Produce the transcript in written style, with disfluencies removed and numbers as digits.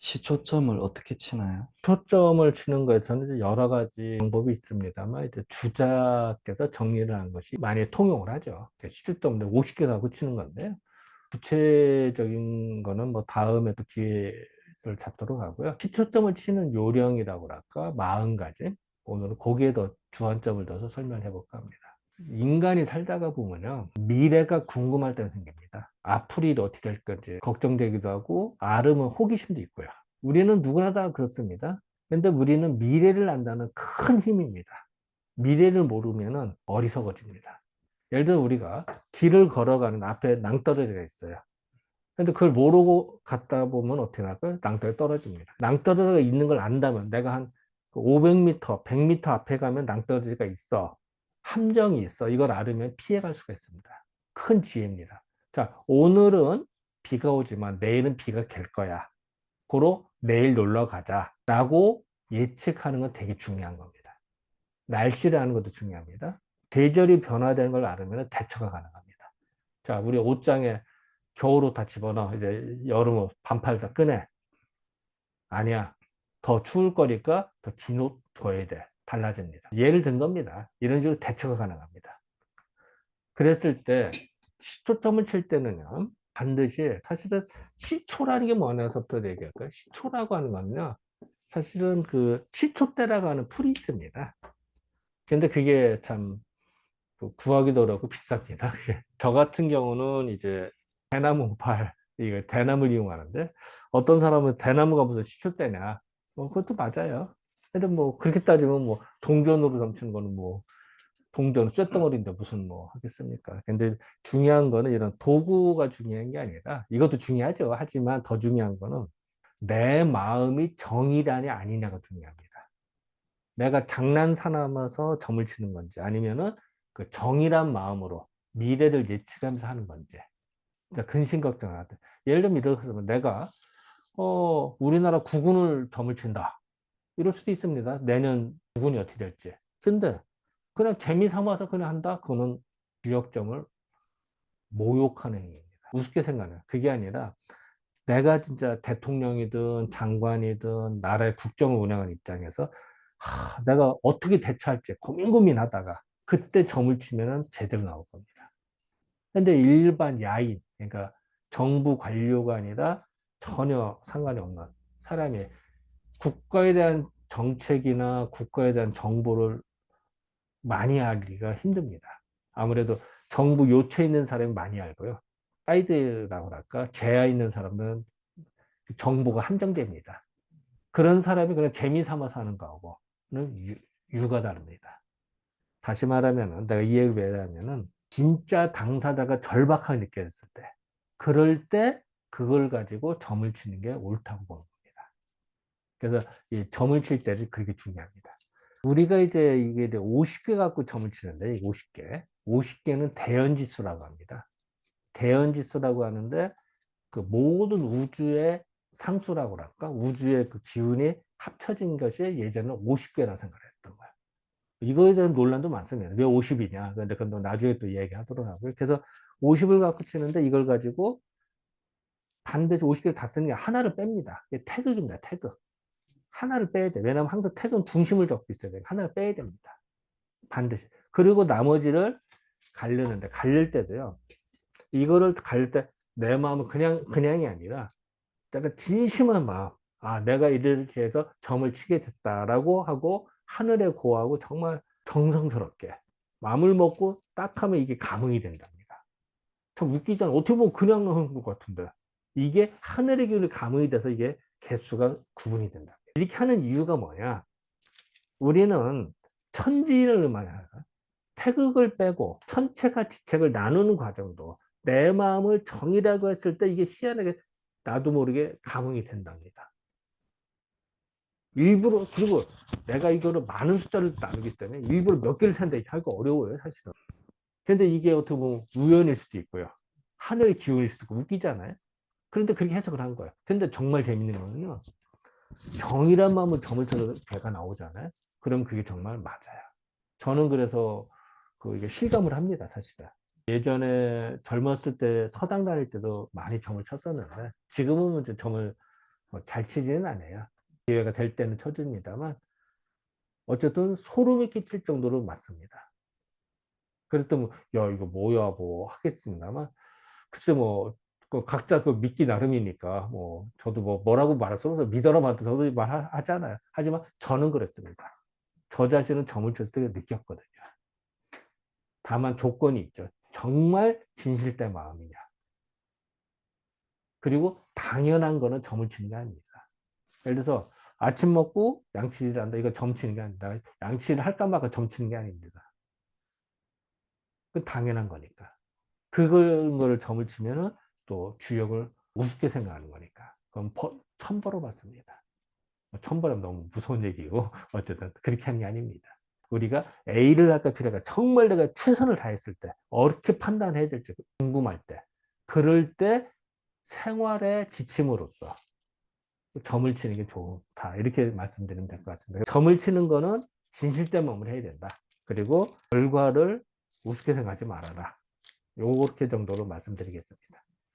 시초점을 어떻게 치나요? 초점을 치는 거에서는 이제 여러 가지 방법이 있습니다만, 이제 주자께서 정리를 한 것이 많이 통용을 하죠. 시초점을 50개 갖고 치는 건데요. 구체적인 거는 뭐 다음에 또 기회를 잡도록 하고요. 시초점을 치는 요령이라고 할까? 40가지. 오늘은 거기에 더 주안점을 둬서 설명해 볼까 합니다. 인간이 살다가 보면요, 미래가 궁금할 때가 생깁니다. 앞으로 어떻게 될 건지 걱정되기도 하고, 아르면 호기심도 있고요. 우리는 누구나 다 그렇습니다. 근데 우리는 미래를 안다는 큰 힘입니다. 미래를 모르면 어리석어집니다. 예를 들어 우리가 길을 걸어가는 앞에 낭떠러지가 있어요. 근데 그걸 모르고 갔다 보면 어떻게 할까요? 낭떠러지 떨어집니다. 낭떠러지가 있는 걸 안다면, 내가 한 500m, 100m 앞에 가면 낭떠러지가 있어, 함정이 있어, 이걸 알으면 피해갈 수가 있습니다. 큰 지혜입니다. 자, 오늘은 비가 오지만 내일은 비가 갤 거야. 고로 내일 놀러 가자 라고 예측하는 건 되게 중요한 겁니다. 날씨를 아는 것도 중요합니다. 계절이 변화되는 걸 알으면 대처가 가능합니다. 자, 우리 옷장에 겨울옷 다 집어넣어. 이제 여름옷 반팔 다 꺼내. 아니야. 더 추울 거니까 더 긴 옷 줘야 돼. 달라집니다. 예를 든 겁니다. 이런 식으로 대처가 가능합니다. 그랬을 때 시초점을 칠 때는요, 반드시, 사실은 시초라는 게 뭐냐서부터 얘기할까요? 시초라고 하는 거는요, 사실은 그 시초대라고 하는 풀이 있습니다. 근데 그게 참 구하기도 어렵고 비쌉니다. 저 같은 경우는 이제 대나무 팔, 이거 대나무를 이용하는데, 어떤 사람은 대나무가 무슨 시초대냐? 뭐 그것도 맞아요. 근데 뭐 그렇게 따지면 뭐 동전으로 점치는 거는 뭐 동전 쇳덩어리인데 무슨 뭐 하겠습니까? 근데 중요한 거는 이런 도구가 중요한 게 아니라, 이것도 중요하죠. 하지만 더 중요한 거는 내 마음이 정이라냐 아니냐가 중요합니다. 내가 장난 삼아서 점을 치는 건지, 아니면은 그 정이란 마음으로 미래를 예측하면서 하는 건지. 근심 걱정을 하든. 예를 들면 이렇게 하면, 내가 우리나라 국군을 점을 친다, 이럴 수도 있습니다. 내년 국군이 어떻게 될지. 근데 그냥 재미 삼아서 그냥 한다, 그거는 주역점을 모욕하는 행위입니다. 우습게 생각해요. 그게 아니라, 내가 진짜 대통령이든 장관이든 나라의 국정을 운영하는 입장에서 내가 어떻게 대처할지 고민하다가 그때 점을 치면 제대로 나올 겁니다. 근데 일반 야인, 그러니까 정부 관료가 아니라 전혀 상관이 없는 사람이 국가에 대한 정책이나 국가에 대한 정보를 많이 알기가 힘듭니다. 아무래도 정부 요체에 있는 사람이 많이 알고요. 사이드라고 할까, 제야 있는 사람은 정보가 한정됩니다. 그런 사람이 그냥 재미 삼아서 하는 거하고는 유가 다릅니다. 다시 말하면, 내가 이 얘기를 왜 하냐면은, 진짜 당사자가 절박하게 느꼈을 때, 그럴 때 그걸 가지고 점을 치는 게 옳다고 보는 겁니다. 그래서 이 점을 칠 때는 그게 중요합니다. 우리가 이제 이게 50개 갖고 점을 치는데, 50개. 50개는 대연지수라고 합니다. 대연지수라고 하는데, 그 모든 우주의 상수라고 할까? 우주의 그 기운이 합쳐진 것이 예전에 50개라 생각을 했던 거야. 이거에 대한 논란도 많습니다. 왜 50이냐? 근데 그건 나중에 또 얘기하도록 하고요. 그래서 50을 갖고 치는데, 이걸 가지고 반드시 50개를 다 쓰는 게 하나를 뺍니다. 이게 태극입니다. 태극. 하나를 빼야 돼. 왜냐하면 항상 태극은 중심을 잡고 있어야 돼요. 하나를 빼야 됩니다. 반드시. 그리고 나머지를 가르는데, 가를 때도요, 이거를 가를 때 내 마음은 그냥이 아니라, 내가 진심한 마음, 내가 이렇게 해서 점을 치게 됐다라고 하고 하늘에 고하고 정말 정성스럽게 마음을 먹고 딱 하면 이게 감흥이 된답니다. 참 웃기잖아. 어떻게 보면 그냥 하는 것 같은데, 이게 하늘의 기운이 감흥이 돼서 이게 개수가 구분이 된다. 이렇게 하는 이유가 뭐냐? 우리는 천지를 말하는, 태극을 빼고 천체가 지책을 나누는 과정도 내 마음을 정이라고 했을 때 이게 희한하게 나도 모르게 감흥이 된답니다. 일부러, 그리고 내가 이거를 많은 숫자를 나누기 때문에 일부러 몇 개를 산다 하기가 어려워요, 사실은. 근데 이게 어떻게 보면 우연일 수도 있고요. 하늘의 기운일 수도 있고, 웃기잖아요. 그런데 그렇게 해석을 한 거예요. 근데 정말 재밌는 거는요, 정이란 마음을 점을 쳐서 개가 나오잖아요. 그럼 그게 정말 맞아요. 저는 그래서 이게 실감을 합니다, 사실은. 예전에 젊었을 때 서당 다닐 때도 많이 점을 쳤었는데, 지금은 이제 점을 잘 치지는 않아요. 기회가 될 때는 쳐줍니다만 어쨌든 소름이 끼칠 정도로 맞습니다. 그랬더니 야 이거 뭐야 뭐 하겠습니다만 글쎄 뭐 각자 믿기 나름이니까 뭐 저도 뭐라고 말할 수 없어서 믿어라 봐도 저도 말하잖아요. 하지만 저는 그랬습니다. 저 자신은 점을 쳤을 때 느꼈거든요. 다만 조건이 있죠. 정말 진실된 마음이냐. 그리고 당연한 거는 점을 치는 게 아닙니다. 예를 들어서 아침 먹고 양치질 한다. 이거 점 치는 게 아니다. 양치를 할까 말까 점 치는 게 아닙니다. 그 당연한 거니까. 그걸 점을 치면은 또 주역을 우습게 생각하는 거니까. 그럼 천벌을 받습니다. 천벌은 너무 무서운 얘기고 어쨌든 그렇게 하는 게 아닙니다. 우리가 A를 할까 B를 할까 정말 내가 최선을 다했을 때 어떻게 판단해야 될지 궁금할 때 그럴 때 생활의 지침으로써 점을 치는 게 좋다. 이렇게 말씀드리면 될 것 같습니다. 점을 치는 거는 진실된 마음을 해야 된다. 그리고 결과를 우습게 생각하지 말아라. 요렇게 정도로 말씀드리겠습니다.